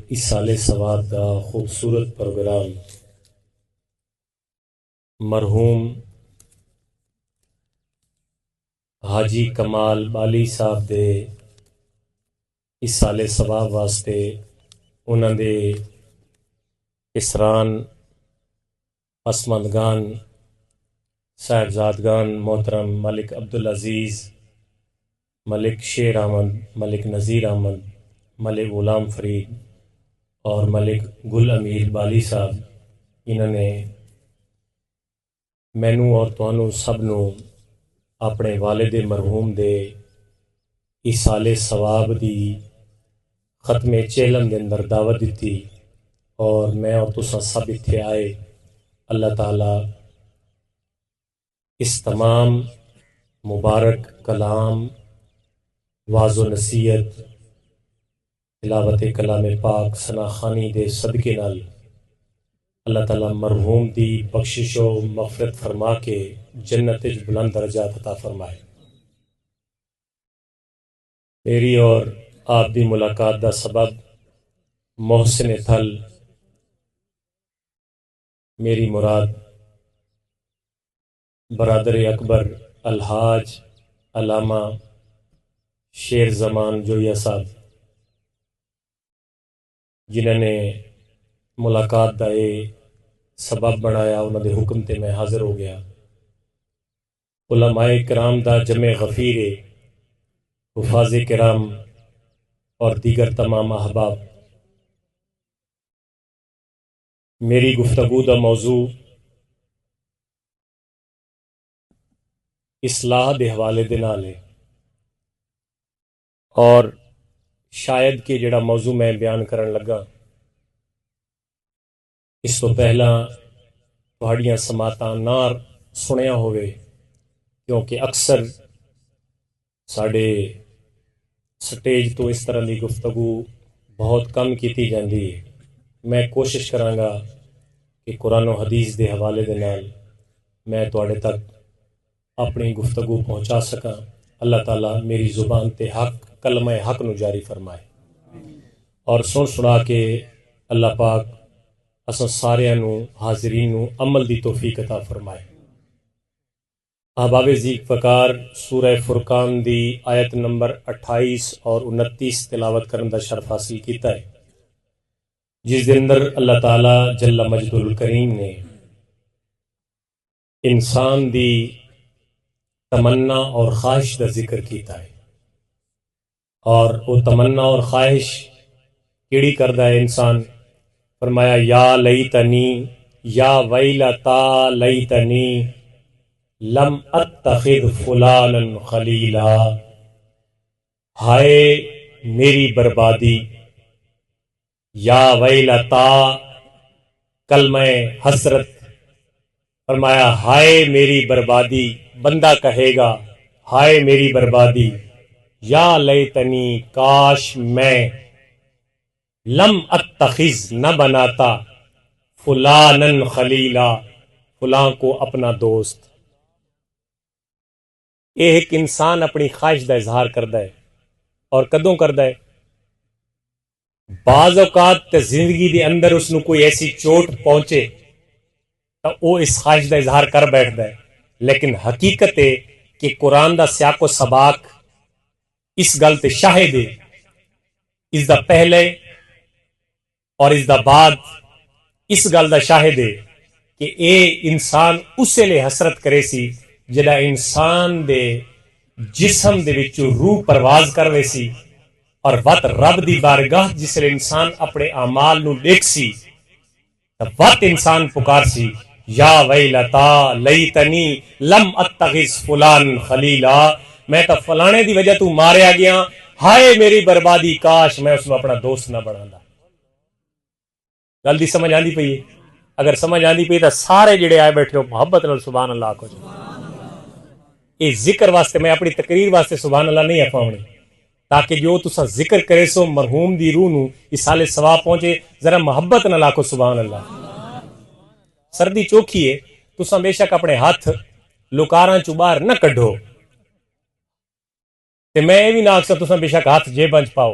اس سال ثواب کا خوبصورت پروگرام مرحوم حاجی کمال بالی صاحب دے اس سال ثواب واسطے انہوں دے اسران پسماندگان صاحبزادگان محترم ملک عبدالعزیز، ملک شیر احمد، ملک نذیر احمد، ملک غلام فرید اور ملک گل امیر بالی صاحب، انہوں نے مینو اور تانوں سب نو اپنے والد مرحوم دے اس سال ثواب دی ختم چہلم دے اندر دعوت دیتی اور میں اور تساں سب اتھے آئے۔ اللہ تعالیٰ اس تمام مبارک کلام، واعظ و نصیحت، تلاوت کلام پاک، ثنا خوانی دے صدقے نال اللہ تعالیٰ مرحوم دی بخشش و مغفرت فرما کے جنت وچ بلند درجات عطا فرمائے۔ میری اور آپ دی ملاقات دا سبب محسن تھل، میری مراد برادر اکبر الحاج علامہ شیر زمان جویا صاحب، جنہوں نے ملاقات دا یہ سبب بنایا، انہوں دے حکم تے میں حاضر ہو گیا۔ علماء کرام دا جمع غفیر، حفاظ کرام اور دیگر تمام احباب، میری گفتگو دا موضوع اصلاح دے حوالے دے نال ہے، اور شاید کہ جڑا موضوع میں بیان کرن لگا اس تو پہلا تہاڑیاں سماعتاں نہ سنیا ہوئے، کیونکہ اکثر ساڑے سٹیج تو اس طرح دی گفتگو بہت کم کیتی جاندی ہے۔ میں کوشش کراں گا کہ قرآن و حدیث دے حوالے دے نال میں تواڈے تک اپنی گفتگو پہنچا سکاں۔ اللہ تعالیٰ میری زبان تے حق کلمہ حق نو جاری فرمائے، اور سن سنا کے اللہ پاک اساں ساریاں نو حاضرین نو عمل دی توفیق عطا فرمائے۔ احباب ذیق فقار، سورہ فرقان دی آیت نمبر 28 اور 29 تلاوت کرن دا شرف حاصل کیتا ہے، جس دے اندر اللہ تعالیٰ جل مجد الکریم نے انسان دی تمنا اور خواہش کا ذکر کیتا ہے، اور وہ تمنا اور خواہش کیڑی کردا ہے انسان؟ فرمایا یا لیتنی، یا ویلتا لیتنی لم اتخذ فلانا خلیلا، ہائے میری بربادی، یا ویلتا کلمہ حسرت، فرمایا ہائے میری بربادی، بندہ کہے گا ہائے میری بربادی، یا لیتنی کاش میں لم اتخذ نہ بناتا فلانا خلیلا، فلاں کو اپنا دوست۔ ایک انسان اپنی خواہش دا اظہار کردا ہے، اور کدوں کردا ہے؟ بعض اوقات تے زندگی دے اندر اس نو کوئی ایسی چوٹ پہنچے تو وہ اس خواہش دا اظہار کر بیٹھدا ہے، لیکن حقیقت ہے کہ قرآن دا سیاق و سباق اس گل تے شاہد ہے، اس دا پہلے اور اس دا بعد اس گل دا شاہد ہے کہ اے انسان اسے لے حسرت کرے سی جڑا انسان دے جسم دے وچوں روح پرواز کروے سی، اور وقت رب دی بارگاہ جس لئے انسان اپنے اعمال نو دیکھ سی، وقت انسان پکار سی یا ویلتا لیتنی لم اتخذ فلان خلیلا، میں تو فلانے دی وجہ تو ماریا گیا، ہائے میری بربادی، کاش میں اس میں اپنا دوست نہ بنانا۔ گل دی سمجھ آندی پئی ہے؟ اگر سمجھ آندی پئی تو سارے جڑے آئے بیٹھے ہو محبت نال سبحان اللہ کو۔ یہ ذکر واسطے میں اپنی تقریر واسطے سبحان اللہ نہیں آفاؤنی، تاکہ جو تسا ذکر کرے سو مرحوم دی روح نو اس سال ثواب پہنچے، ذرا محبت نہ لاکھو سبحان اللہ۔ سردی چوکھی ہے، تسا بے شک اپنے ہاتھ لکاراں چوں باہر نہ کڈھو، تے میں بھی نہ آکھسا تسا بے شک ہاتھ جیباں چ پاؤ،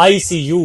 ICU,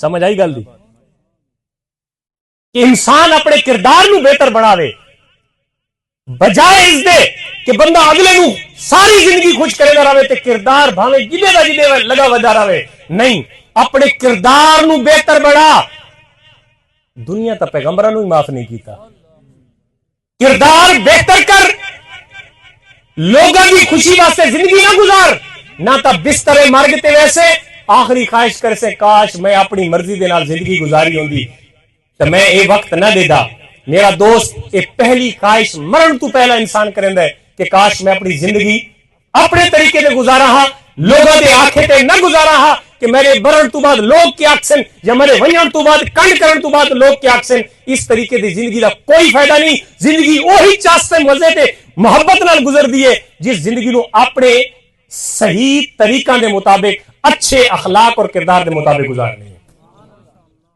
سمجھ آئی گل دی کہ انسان اپنے کردار نو بہتر بناوے بجائے اس دے کہ بندہ اگلے نو ساری زندگی خوش کرے گا رہے تے کردار بھاوے جدے دا جدے لگا وجہ رہے نہیں اپنے کردار نو بہتر بڑھا دنیا تا پیغمبروں نو ہی معاف نہیں کیتا کردار بہتر کر لوگوں کی خوشی واسطے زندگی نہ گزار نہ تا بستر مرگ تے ویسے آخری خواہش کر سے کاش میں اپنی مرضی دے نال زندگی گزاری ہوندی تو میں اے وقت نہ دیدا میرا دوست اے پہلی خواہش مرن تو پہلا انسان کریندا ہے کہ کاش میں اپنی زندگی اپنے طریقے سے گزارا ہاں لوگوں دے آنکھیں تے نہ گزارا ہاں کہ میرے مرن تو بعد لوگ کیا آکھسن یا میرے ونجن تو بعد کنڈ کرن تو بعد لوگ کیا آکھسن اس طریقے دی زندگی دا کوئی فائدہ نہیں زندگی وہی چاستے مزے تے محبت نال گزر دیے جس زندگی نو اپنے صحیح طریقہ دے مطابق اچھے اخلاق اور کردار دے مطابق گزارنے ہیں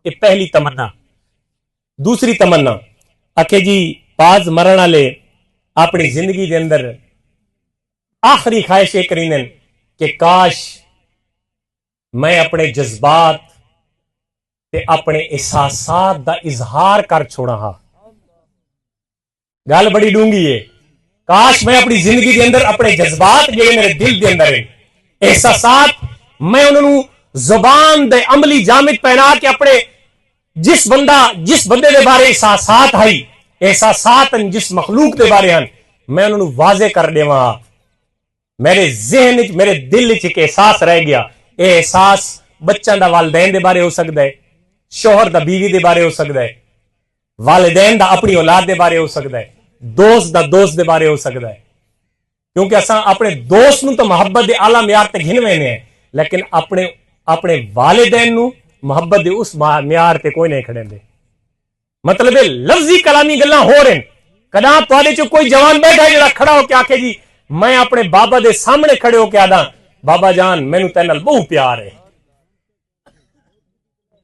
یہ پہلی تمنا دوسری تمنا اکھے جی باز مرن والے اپنی زندگی دے اندر آخری خواہش یہ کرینن کہ کاش میں اپنے جذبات تے اپنے احساسات دا اظہار کر چھوڑا ہاں گل بڑی ڈونگی ہے کاش میں اپنی زندگی دے اندر اپنے جذبات جڑے میرے دل دے اندر ہیں احساسات میں انہوں زبان دے عملی جامد پہنا کے اپنے جس بندے دے بارے احساسات ہائی احساسات جس مخلوق دے بارے ہیں میں انہوں واضح کر دے وہاں میرے ذہن میرے دل ایک احساس رہ گیا اے احساس بچوں دا والدین دے بارے ہو سکتا ہے شوہر دا بیوی دے بارے ہو سکتا ہے والدین دا اپنی اولاد دے بارے ہو سکتا ہے دوست دا دوست دے بارے ہو سکتا ہے کیونکہ اساں اپنے دوست نو تو محبت دے اعلیٰ معیار تے گھنوے نے ہیں لیکن اپنے والدین نو محبت دے اس معیار تے کوئی نہیں کھڑے دے مطلب لفظی کلامی گلاں ہو رہے ہیں کداں تواڈے چ کوئی جوان بیٹھا ہے جڑا کھڑا ہو کے آکھے جی میں اپنے بابا دے سامنے کھڑے ہو کے آدا بابا جان مینوں تیرے نال بہت پیار ہے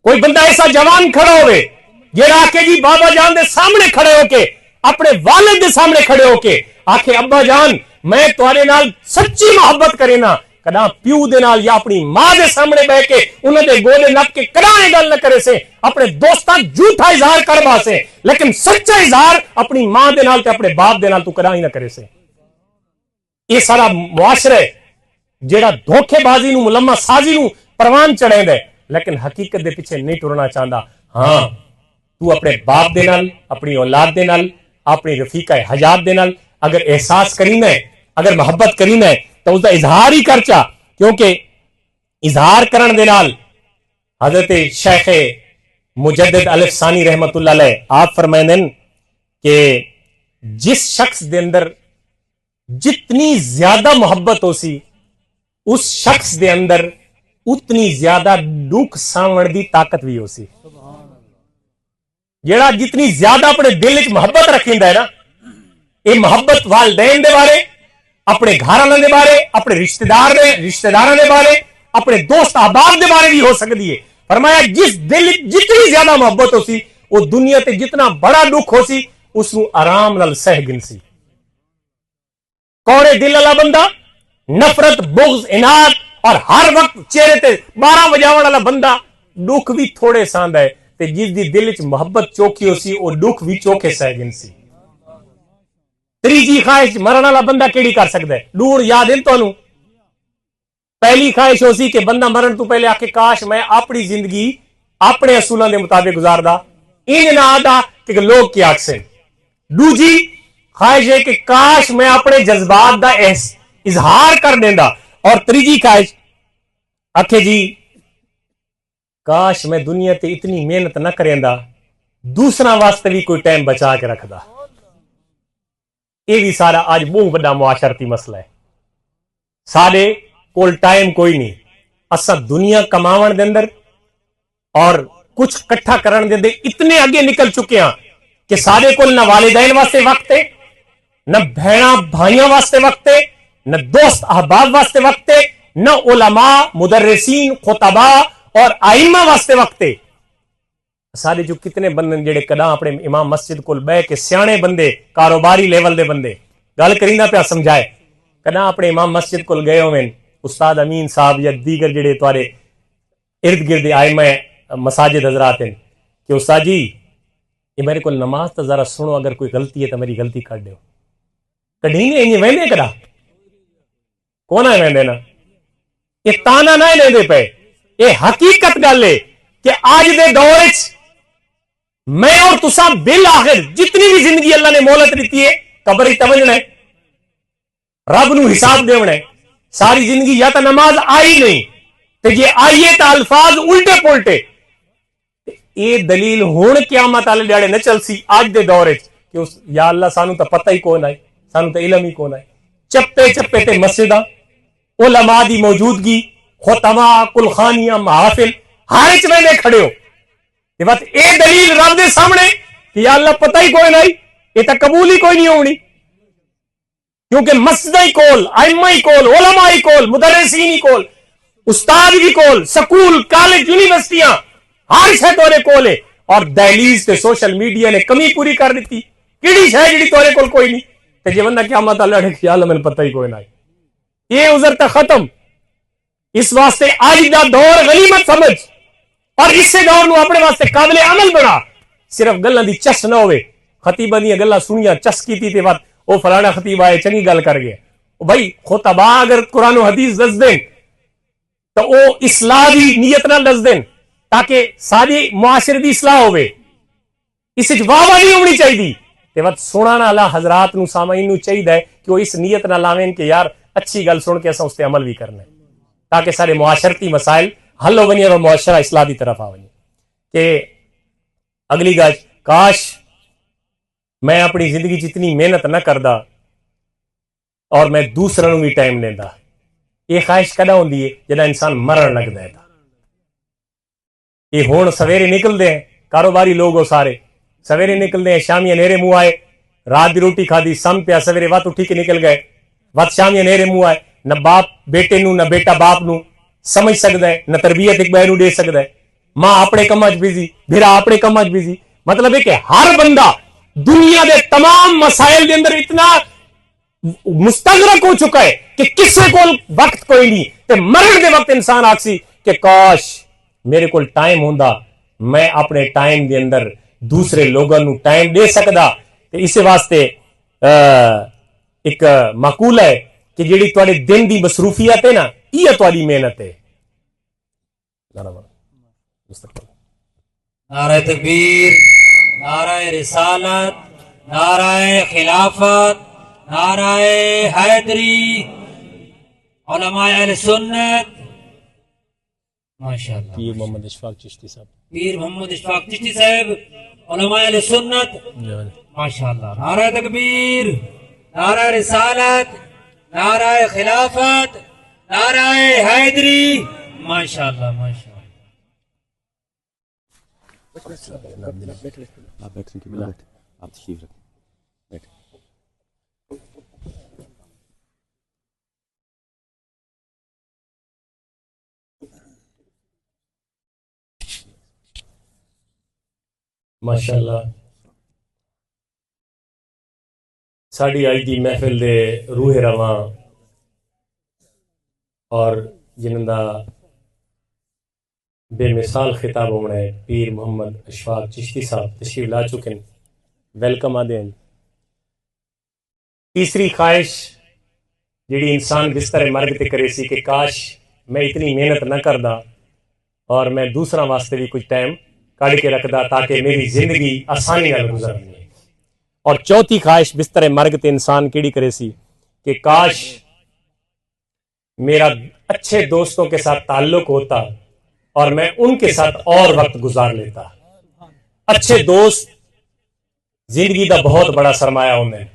کوئی بندہ ایسا جوان کھڑا ہوئے جڑا آکھے جی بابا جان دے سامنے کھڑے ہو کے اپنے والد دے سامنے کھڑے ہو کے آکھے ابا جان میں تواڈے نال سچی محبت کرینا کداں پیو دے نال یا اپنی ماں دے سامنے بیٹھ کے انہاں دے گولے نپ کے کداں یہ گل نہ کرے سے اپنے دوستاں جھوٹا اظہار کر واسے لیکن سچا اظہار اپنی ماں دے نال تے اپنے باپ دے نال تو کداں ہی نہ کرے سے یہ سارا معاشرہ ہے جیڑا دھوکے بازی نو ملما سازی نو پروان چڑھے دے لیکن حقیقت دے پیچھے نہیں ٹرنا چاہتا ہاں تو اپنے باپ دے نال اپنی اولاد دے نال اپنی رفیقہ حیات دے نال اگر احساس کرینا ہے اگر محبت کرینا ہے تو اس دا اظہار ہی کر چا کیونکہ اظہار کرن دے نال حضرت شیخ مجدد الف ثانی رحمت اللہ علیہ آپ فرمائیں کہ جس شخص دے اندر جتنی زیادہ محبت ہو سی اس شخص دے اندر اتنی زیادہ دکھ ساون دی طاقت بھی ہو سی جیڑا جتنی زیادہ اپنے دل وچ محبت رکھیندا ہے نا یہ محبت والدین دے بارے اپنے گھر والوں دے بارے اپنے رشتہ داراں دے بارے اپنے دوست احباب دے بارے بھی ہو سکتی ہے فرمایا جس دل جتنی زیادہ محبت ہو سی وہ دنیا تے جتنا بڑا دکھ ہو سی اس نو آرام نال سہ گن سی کوڑے دل والا بندہ نفرت بغض اناد اور ہر وقت چہرے تے 12 بجاون والا بندہ دکھ بھی تھوڑے ساند ہے تے جس دی دل وچ محبت چوکھی ہو سی وہ دکھ بھی چوکھے سہ گن سی تیجی خواہش مرن والا بندہ کیڑی کر سکتا ہے ڈھونڈ یاد ہے تانوں پہلی خواہش ہو سی کہ بندہ مرن تو پہلے آکے کاش میں اپنی زندگی اپنے اصولاں دے مطابق گزاردا این نہ آدا کہ لوگ کیا آکھسن دوجی خواہش ہے کہ کاش میں اپنے جذبات دا اظہار کر دیندا اور تیجی خواہش آکھے جی کاش میں دنیا تے اتنی محنت نہ کریندا دوسرا واسطے بھی کوئی ٹائم بچا کے رکھدا یہ بھی سارا آج بہت بڑا معاشرتی مسئلہ ہے سارے کول ٹائم کوئی نہیں اساں دنیا کماون دے اندر اور کچھ کٹھا کرن دے اندر اتنے آگے نکل چکے ہیں کہ سارے کول نہ والدین واسطے وقت ہے نہ بہناں بھائیاں واسطے وقت ہے نہ دوست احباب واسطے وقت ہے نہ علماء مدرسین خطباء اور ائمہ واسطے وقت ہے سارے جو کتنے بندے جڑے کداں اپنے امام مسجد کول بہ کے سیانے بندے کاروباری لیول دے بندے گل کریندا پیا سمجھائے کداں اپنے امام مسجد کول گئے ہوئے استاد امین صاحب یا دیگر جڑے تواڈے ارد گرد ائمہ مساجد حضرات ہیں کہ استاد جی یہ میرے کو نماز تو ذرا سنو, اگر کوئی غلطی ہے تو میری غلطی کر دیو. کڈی نہیں وہدے کدا کون ہے وہدے نا, یہ تانا نہ لیندے پے, یہ حقیقت گل ہے کہ آج دے دور میں اور تساں بالآخر جتنی بھی زندگی اللہ نے مہلت دیتی ہے قبر ہی توجنا ہے, رب نو حساب دیونا ہے. ساری زندگی یا تو نماز آئی نہیں تو یہ آئیے تو الفاظ الٹے پلٹے. یہ دلیل ہون قیامت والے دیہڑے نہ چل سی اج دے دور کہ یا اللہ سانو تو پتہ ہی کون ہے, سانو تو علم ہی کون ہے. چپے چپے تے مسجداں, علماء دی موجودگی, خطبہ, کلخانیاں, محافل, ہر ایک میں کھڑے ہو. یہ بات اے دلیل رب دے سامنے کہ یا اللہ پتہ ہی کوئی نہیں, یہ تو قبول ہی کوئی نہیں ہونی. کیونکہ مسجد ہی کول, ائمہ ہی کول, علماء ہی کول, مدرسین ہی کول, استاد بھی کول, سکول, کالج, یونیورسٹیاں, ہر شے تورے کول ہے. اور دہلیز تے سوشل میڈیا نے کمی پوری کر دیتی. کیڑی شے جڑی تورے کول کوئی نہیں, تے جے بندہ قیامت اللہ نے خیال میں پتہ ہی کوئی نہیں. یہ عذر تا ختم. اس واسطے آج دا دور غنیمت سمجھ اور اس سے دور نو اپنے واسطے قابل عمل بنا. صرف گلاں دی چس نہ ہوئے, خطیباں دی گلاں سنیاں چس کیتی تے بات وہ فلانا خطیب آئے چنگی گل کر گئے. بھائی خطبا اگر قرآن و حدیث دس دیں تو وہ اصلاح دی نیت نہ دس دیں تاکہ ساری معاشرے دی اصلاح ہوئے. اس واہ نہیں ہونی چاہیے. تے وقت سنانا اللہ حضرات نو سامعین نو چاہیے کہ وہ اس نیت نہ لاویں کہ یار اچھی گل سن کے اساں اس تے عمل بھی کرنا ہے تاکہ سارے معاشرتی مسائل حل ہو ونجے اور معاشرہ اصلاح دی طرف آ ونجے. کہ اگلی گل, کاش میں اپنی زندگی جتنی محنت نہ کردا اور میں دوسروں بھی ٹائم لینا. یہ خواہش کدا ہوندی ہے جدا انسان مرن لگتا ہے. یہ ہون سویرے نکلتے ہیں, کاروباری لوگ ہو سارے سویرے نکلتے ہیں, شامی نیرے منہ آئے, رات دی روٹی کھادی سم پیا, سویرے وت اٹھی کے نکل گئے, وت شامی نیرے منہ آئے. نہ باپ بیٹے نو نہ بیٹا باپ نو سمجھ سکتا ہے, نہ تربیت ایک بہن نو دے سکتا ہے. ماں اپنے کماں چ بزی, بھرا اپنے کماں چ بزی. مطلب ہے کہ ہر بندہ دنیا دے تمام مسائل دے اندر اتنا مستغرق ہو چکا ہے کہ کسی کو وقت کوئی نہیں. تے مرن دے وقت انسان آکسی کہ کاش میرے کو ٹائم ہوندا, میں اپنے ٹائم دے اندر دوسرے لوگوں نو ٹائم دے سکدا. تے اس واسطے ایک مقولہ ہے کہ جیڑی تواڈے دن دی مصروفیت ہے نا, یہ تواڈی محنت ہے. نعرہ تکبیر, نعرہ رسالت, نعرہ خلافت, نعرہ حیدری, علماء اہل سنت, ماشاءاللہ پیر محمد اشفاق چشتی صاحب, پیر محمد اشفاق چشتی صاحب, علماء اہل سنت, ماشاءاللہ. نعرہ تکبیر, نعرہ رسالت, نعرہ خلافت, نعرہ حیدری, ماشاءاللہ ماشاءاللہ. آپ بیٹھیں کہ آپ تشریف رکھیں, بیٹھیں. ماشاءاللہ ساڑی آج دی محفل دے روح رواں اور جنہاں دا بے مثال خطاب ہونا ہے پیر محمد اشفاق چشتی صاحب تشریف لا چکے ہیں. ویلکم آدھے ہیں. تیسری خواہش جیڑی انسان بستر مرگ تے کرے سی کہ کاش میں اتنی محنت نہ کردا اور میں دوسرا واسطے بھی کچھ ٹائم کاڑھ کے رکھدا تاکہ میری زندگی آسانی نال گزرنی ہے. اور چوتھی خواہش بستر مرگ تے انسان کیڑی کرے سی کہ کاش میرا اچھے دوستوں کے ساتھ تعلق ہوتا اور میں ان کے ساتھ اور وقت گزار لیتا. اچھے دوست زندگی دا بہت بڑا سرمایہ ہونا ہے.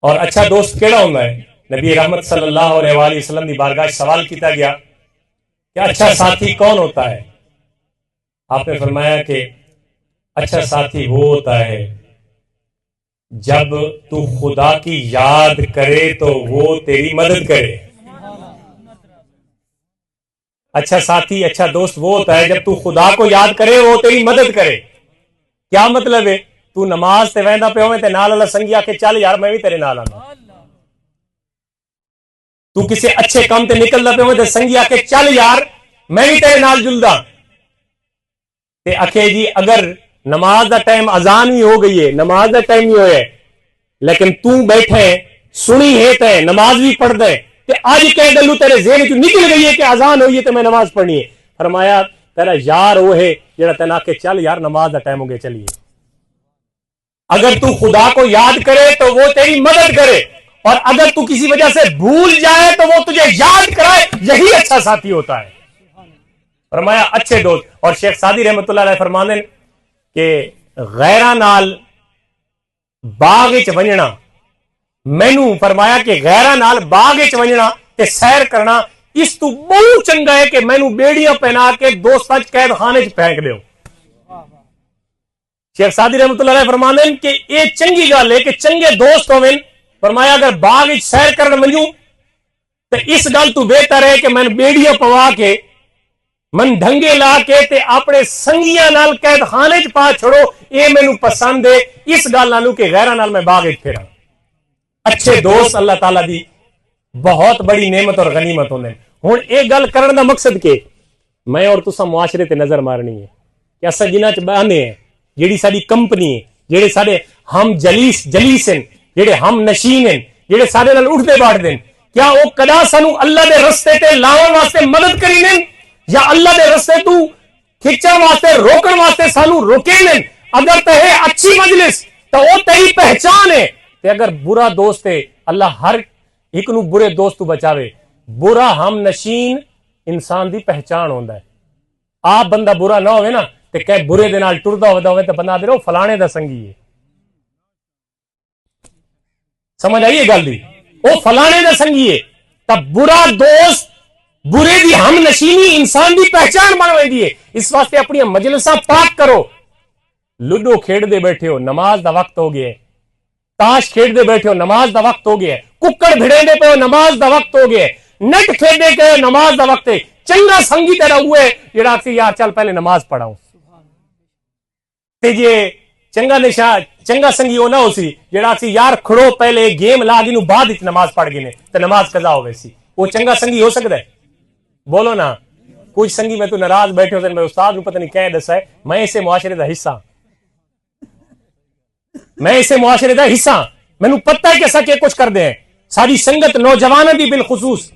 اور اچھا دوست کیڑا ہونا ہے؟ نبی رحمت صلی اللہ علیہ وآلہ وسلم دی بارگاہ سوال کیتا گیا کہ اچھا ساتھی کون ہوتا ہے؟ آپ نے فرمایا کہ اچھا ساتھی وہ ہوتا ہے جب تو خدا کی یاد کرے تو وہ تیری مدد کرے. اچھا ساتھی اچھا دوست وہ ہوتا ہے جب تو خدا کو یاد کرے وہ تیری مدد کرے. کیا مطلب ہے؟ تو نماز تے ویندا پہ ہوئے تے نال اللہ سنگی آ کے چل یار میں بھی تیرے نال آنا. تو کسی اچھے کام تے نکلدا پہ ہوئے تے سنگی آ کے چل یار میں بھی تیرے نال جلدا تے آکھے جی اگر نماز دا ٹائم اذان بھی ہو گئی ہے, نماز دا ٹائم بھی ہویا ہے, لیکن تو بیٹھے سنی ہے تے نماز بھی پڑھ دے تے آج کہہ گلو تیرے ذہن چ نکل گئی ہے کہ اذان ہوئی ہے تے میں نماز پڑھنی ہے. فرمایا تیرا یار وہ ہے جڑا تینا کہ چل یار نماز دا ٹائم ہو گیا چلیے. اگر تو خدا کو یاد کرے تو وہ تیری مدد کرے, اور اگر تو کسی وجہ سے بھول جائے تو وہ تجھے یاد کرائے, یہی اچھا ساتھی ہوتا ہے. فرمایا اچھے دوست. اور شیخ سعدی رحمت اللہ علیہ فرماندے کہ غیراں نال باغ وچ ونجنا, مینوں فرمایا کہ غیراں نال باغ وچ ونجنا تے سیر کرنا اس تو بہت چنگا ہے کہ مینوں بیڑیاں پہنا کے دوستاں چ قید خانے چ پھینک دیو. شیخ سعدی رحمت اللہ علیہ فرماندے کہ یہ چنگی گل ہے کہ چنگے دوست ہوویں. فرمایا اگر باغ وچ سیر کرن منجوں تے اس گل تو بہتر ہے کہ میں بیڑیاں پوا کے من ڈھنگے لا کے تے اپنے سنگیاں نال قید خانے چ پا چھڑو, اے مینوں پسند ہے اس گل نالوں کہ غیراں نال میں باغ وچ پھراں. اچھے دوست اللہ تعالی دی بہت بڑی نعمت اور غنیمت ہوندے. ہن اے گل کرن دا مقصد کہ میں اور تساں معاشرے تے نظر مارنی ہے کہ اساں جنہاں چ بہانے ہیں, جیڑی ساری کمپنی ہے, جیڑے سارے ہم جلیس ہیں, جیڑے ہم نشین ہیں, جیڑے سارے نال اٹھدے بیٹھدے ہیں, کیا او کدا سانو اللہ دے رستے تے لاون واسطے مدد کری نے یا اللہ دے رستے تو کھچن واسطے روکن واسطے سانو روکے نے؟ اگر تے اچھی مجلس تو او تیری پہچان ہے, تے اگر برا دوست ہے اللہ ہر ایک نو برے دوست تو بچاوے. برا ہم نشین انسان دی پہچان ہوندا ہے. آپ بندہ برا نہ ہوئے نا تے کہ برے دے نال ٹردا ہوے تے بندہ دے رہو فلانے دا سنگی ہے. سمجھ آئیے گل دی, او فلانے دا سنگی ہے. تب برا دوست برے دی ہم نشینی انسان دی پہچان بن ویندی ہے. اس واسطے اپنی مجلساں پاک کرو. لڈو کھیڈ دے بیٹھے ہو نماز دا وقت ہو گیا ہے, تاش کھیڈ دے بیٹھے ہو نماز دا وقت ہو گیا ہے, ککڑ بھڑے دے پہ ہو نماز دا وقت ہو گیا ہے, نٹ کھیڈے کے نماز دا وقت ہے. چنگا سنگی تیرا ہوئے جڑا سی یار چل پہلے نماز پڑھاؤں تے جے چنگا سنگی ہو نہ ہو سی جڑا سی یار کھڑو پہلے گیم لا گی نو بعد وچ نماز پڑھ گئے تے نماز قضا ہوے سی. وہ چنگا سنگی ہو سکدا ہے؟ بولو نا. کچھ سنگی میں تو ناراض بیٹھے ہوتے میں استاد نو پتہ نہیں کہہ دسا ہے, میں اسے معاشرے دا حصہ, میں اسے معاشرے دا حصہ, مینوں پتہ ہے کہ اسا کیا کچھ کر دے ہیں. ساری سنگت نوجوانوں دی بالخصوص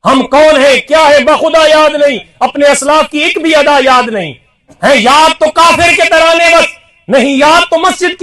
ہم کون ہیں کیا ہے بخدا یاد نہیں, اپنے اسلاف کی ایک بھی ادا یاد نہیں ہے. یاد تو کافر کے ترانے بس نہیں, یاد تو مسجد کی